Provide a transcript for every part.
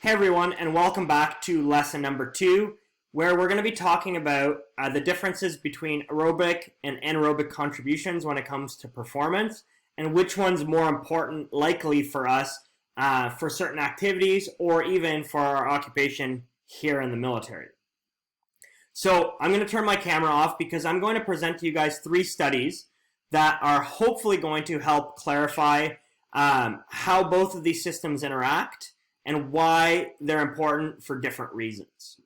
Hey everyone, and welcome back to lesson number 2, where we're going to be talking about the differences between aerobic and anaerobic contributions when it comes to performance, and which one's more important likely for us for certain activities or even for our occupation here in the military. So I'm going to turn my camera off because I'm going to present to you guys 3 studies that are hopefully going to help clarify how both of these systems interact and why they're important for different reasons.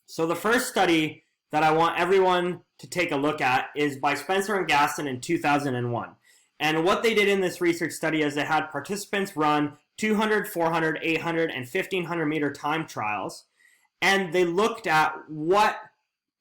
So the first study that I want everyone to take a look at is by Spencer and Gaston in 2001. And what they did in this research study is they had participants run 200, 400, 800, and 1500 meter time trials, and they looked at what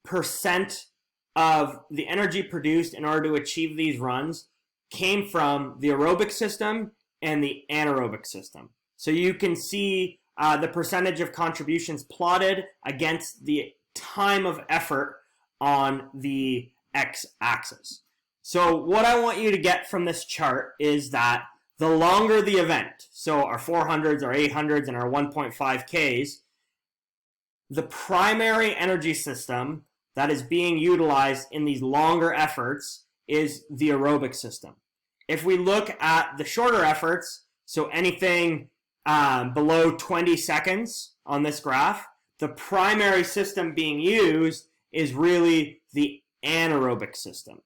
percent of the energy produced in order to achieve these runs came from the aerobic system and the anaerobic system. So you can see the percentage of contributions plotted against the time of effort on the x-axis. So what I want you to get from this chart is that the longer the event, so our 400s, our 800s, and our 1.5Ks, the primary energy system that is being utilized in these longer efforts is the aerobic system. If we look at the shorter efforts, so anything below 20 seconds on this graph, the primary system being used is really the anaerobic system.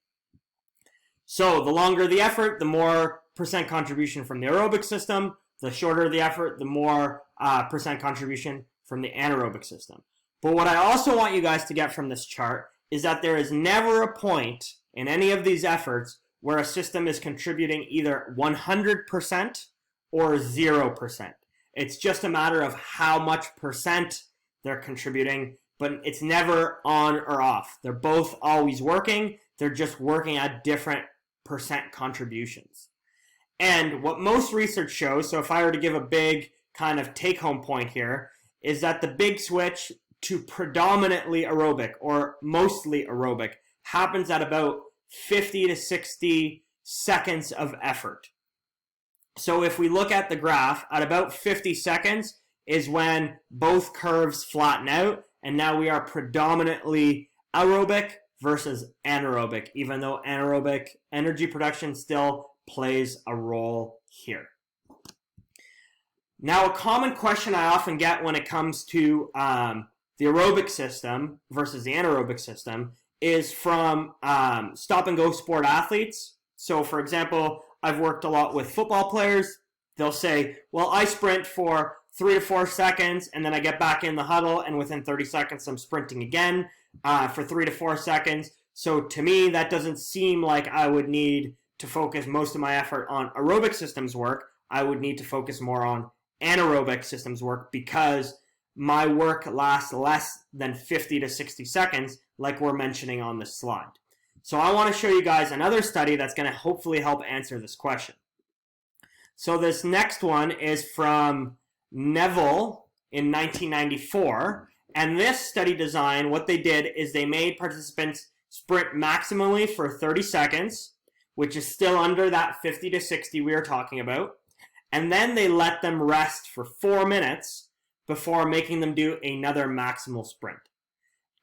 So the longer the effort, the more percent contribution from the aerobic system. The shorter the effort, the more percent contribution from the anaerobic system. But what I also want you guys to get from this chart is that there is never a point in any of these efforts where a system is contributing either 100% or 0%. It's just a matter of how much percent they're contributing, but it's never on or off. They're both always working. They're just working at different percent contributions. And what most research shows, so if I were to give a big kind of take-home point here, is that the big switch to predominantly aerobic or mostly aerobic happens at about 50 to 60 seconds of effort. So if we look at the graph, at about 50 seconds is when both curves flatten out, and now we are predominantly aerobic versus anaerobic, even though anaerobic energy production still plays a role here. Now, a common question I often get when it comes to the aerobic system versus the anaerobic system is from stop-and-go sport athletes. So, for example, I've worked a lot with football players. They'll say, well, I sprint for 3 to 4 seconds, and then I get back in the huddle, and within 30 seconds, I'm sprinting again for 3 to 4 seconds. So to me, that doesn't seem like I would need to focus most of my effort on aerobic systems work. I would need to focus more on anaerobic systems work because my work lasts less than 50 to 60 seconds, like we're mentioning on this slide. So I want to show you guys another study that's going to hopefully help answer this question. So this next one is from Neville in 1994. And this study design, what they did is they made participants sprint maximally for 30 seconds, which is still under that 50 to 60 we were talking about. And then they let them rest for 4 minutes before making them do another maximal sprint.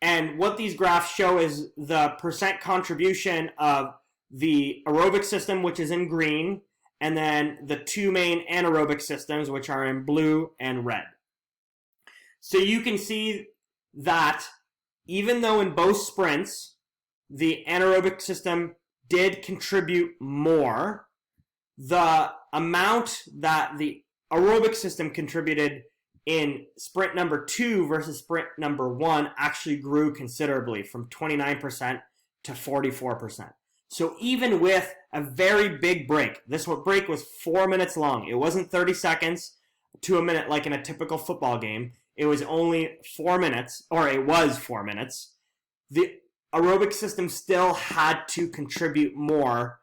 And what these graphs show is the percent contribution of the aerobic system, which is in green, and then the 2 main anaerobic systems, which are in blue and red. So you can see that even though in both sprints, the anaerobic system did contribute more, the amount that the aerobic system contributed in sprint number 2 versus sprint number 1 actually grew considerably from 29% to 44%. So even with a very big break, this break was 4 minutes long. It wasn't 30 seconds to a minute like in a typical football game. It was only 4 minutes, or it was 4 minutes. The aerobic system still had to contribute more,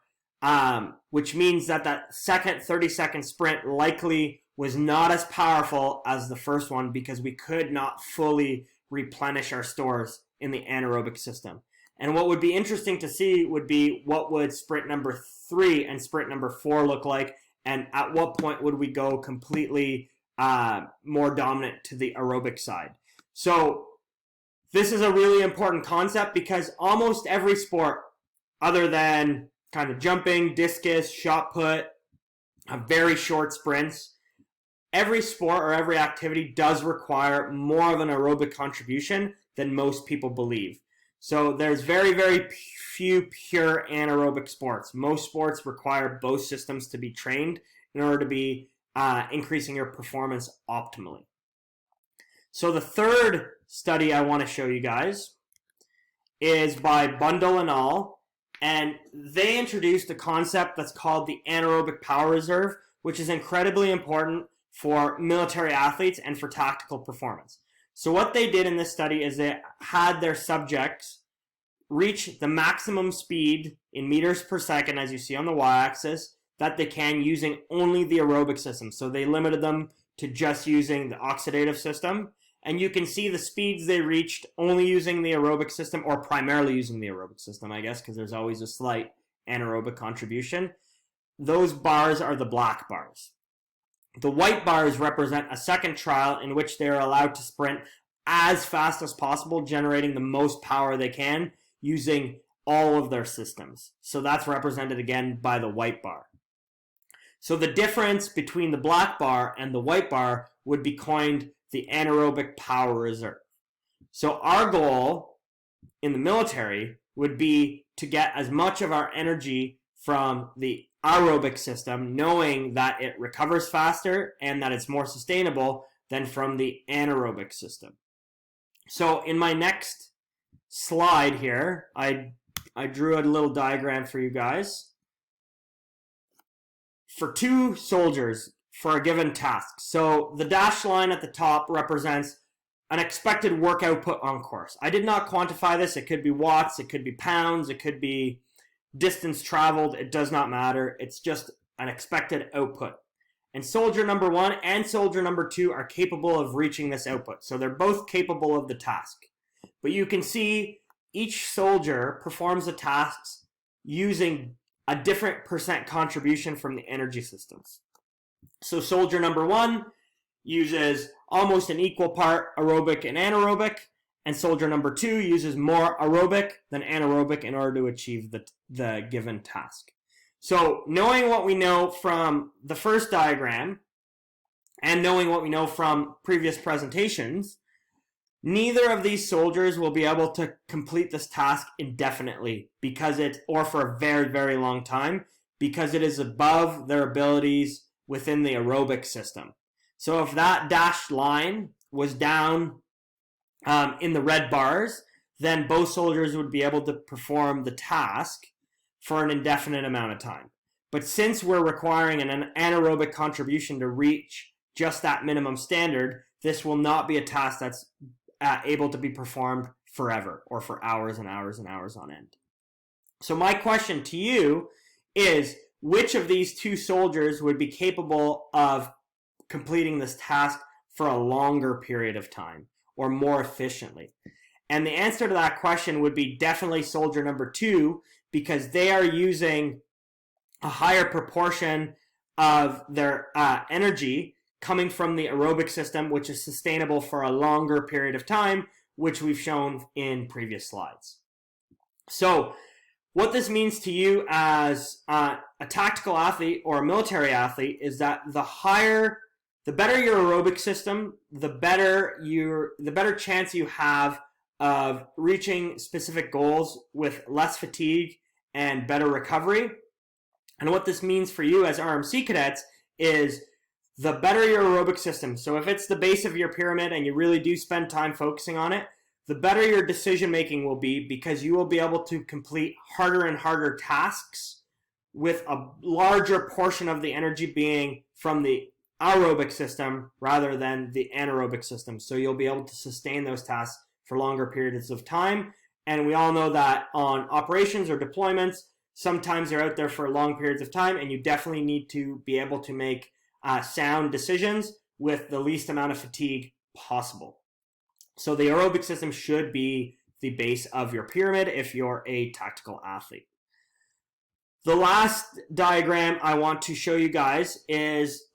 which means that that second 30-second sprint likely was not as powerful as the first one because we could not fully replenish our stores in the anaerobic system. And what would be interesting to see would be what would sprint number 3 and sprint number 4 look like, and at what point would we go completely more dominant to the aerobic side. So this is a really important concept because almost every sport, other than kind of jumping, discus, shot put, very short sprints, every sport or every activity does require more of an aerobic contribution than most people believe. So there's very, very few pure anaerobic sports. Most sports require both systems to be trained in order to be increasing your performance optimally. So the third study I want to show you guys is by Bundle and al. And they introduced a concept that's called the anaerobic power reserve, which is incredibly important for military athletes and for tactical performance. So what they did in this study is they had their subjects reach the maximum speed in meters per second, as you see on the y-axis, that they can using only the aerobic system. So they limited them to just using the oxidative system. And you can see the speeds they reached only using the aerobic system, or primarily using the aerobic system, I guess, because there's always a slight anaerobic contribution. Those bars are the black bars. The white bars represent a second trial in which they are allowed to sprint as fast as possible, generating the most power they can using all of their systems. So that's represented again by the white bar. So the difference between the black bar and the white bar would be coined the anaerobic power reserve. So our goal in the military would be to get as much of our energy from the aerobic system, knowing that it recovers faster and that it's more sustainable than from the anaerobic system. So in my next slide here, I drew a little diagram for you guys. For two soldiers, for a given task. So the dashed line at the top represents an expected work output on course. I did not quantify this. It could be watts, it could be pounds, it could be distance traveled. It does not matter. It's just an expected output. And soldier number 1 and soldier number 2 are capable of reaching this output. So they're both capable of the task. But you can see each soldier performs the tasks using a different percent contribution from the energy systems. So soldier number 1 uses almost an equal part aerobic and anaerobic, and soldier number 2 uses more aerobic than anaerobic in order to achieve the given task. So knowing what we know from the first diagram and knowing what we know from previous presentations, neither of these soldiers will be able to complete this task indefinitely or for a very, very long time, because it is above their abilities within the aerobic system. So if that dashed line was down in the red bars, then both soldiers would be able to perform the task for an indefinite amount of time. But since we're requiring an anaerobic contribution to reach just that minimum standard, this will not be a task that's able to be performed forever or for hours and hours and hours on end. So my question to you is, which of these two soldiers would be capable of completing this task for a longer period of time or more efficiently? And the answer to that question would be definitely soldier number 2, because they are using a higher proportion of their energy coming from the aerobic system, which is sustainable for a longer period of time, which we've shown in previous slides. So what this means to you as a tactical athlete or a military athlete is that the better your aerobic system, the better chance you have of reaching specific goals with less fatigue and better recovery. And what this means for you as RMC cadets is the better your aerobic system. So if it's the base of your pyramid and you really do spend time focusing on it, the better your decision making will be, because you will be able to complete harder and harder tasks with a larger portion of the energy being from the aerobic system rather than the anaerobic system. So you'll be able to sustain those tasks for longer periods of time. And we all know that on operations or deployments, sometimes you're out there for long periods of time, and you definitely need to be able to make sound decisions with the least amount of fatigue possible. So the aerobic system should be the base of your pyramid if you're a tactical athlete. The last diagram I want to show you guys is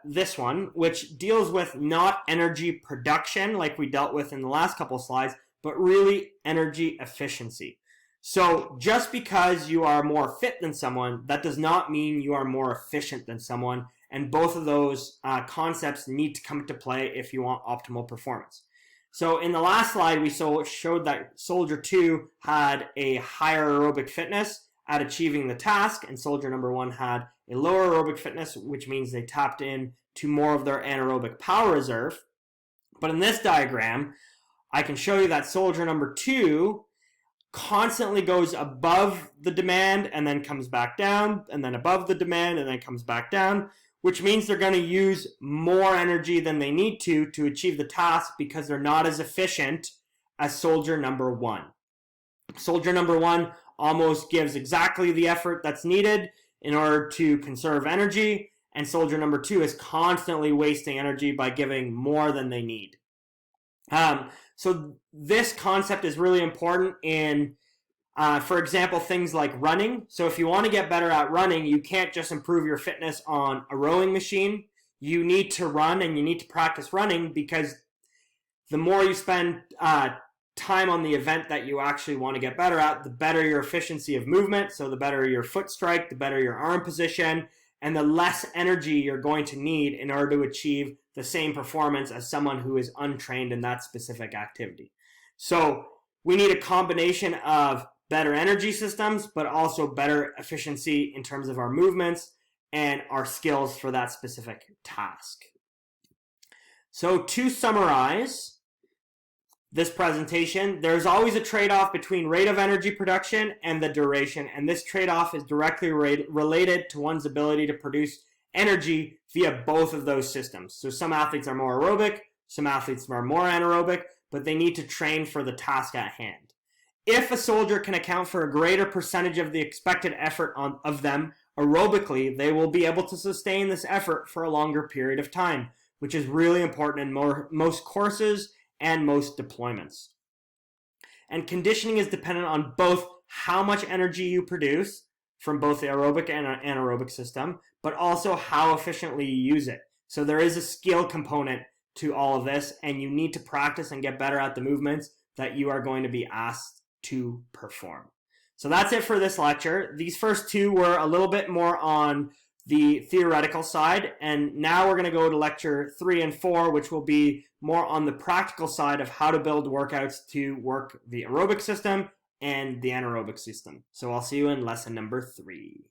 this one, which deals with not energy production like we dealt with in the last couple slides, but really energy efficiency. So just because you are more fit than someone, that does not mean you are more efficient than someone, and both of those concepts need to come into play if you want optimal performance. So in the last slide, we showed that Soldier 2 had a higher aerobic fitness at achieving the task, and Soldier number 1 had a lower aerobic fitness, which means they tapped in to more of their anaerobic power reserve. But in this diagram, I can show you that Soldier number 2 constantly goes above the demand and then comes back down, and then above the demand and then comes back down, which means they're going to use more energy than they need to achieve the task because they're not as efficient as Soldier number 1. Soldier number 1 almost gives exactly the effort that's needed in order to conserve energy, and Soldier number 2 is constantly wasting energy by giving more than they need. So this concept is really important in, for example, things like running. So if you want to get better at running, you can't just improve your fitness on a rowing machine. You need to run and you need to practice running, because the more you spend time on the event that you actually want to get better at, the better your efficiency of movement. So the better your foot strike, the better your arm position, and the less energy you're going to need in order to achieve the same performance as someone who is untrained in that specific activity. So we need a combination of better energy systems, but also better efficiency in terms of our movements and our skills for that specific task. So to summarize this presentation, there's always a trade-off between rate of energy production and the duration, and this trade-off is directly related to one's ability to produce energy via both of those systems. So some athletes are more aerobic, some athletes are more anaerobic, but they need to train for the task at hand. If a soldier can account for a greater percentage of the expected effort of them aerobically, they will be able to sustain this effort for a longer period of time, which is really important in most courses and most deployments. And conditioning is dependent on both how much energy you produce from both the aerobic and anaerobic system, but also how efficiently you use it. So there is a skill component to all of this, and you need to practice and get better at the movements that you are going to be asked to perform. So that's it for this lecture. These first two were a little bit more on the theoretical side, and now we're going to go to lecture 3 and 4, which will be more on the practical side of how to build workouts to work the aerobic system and the anaerobic system. So I'll see you in lesson number 3.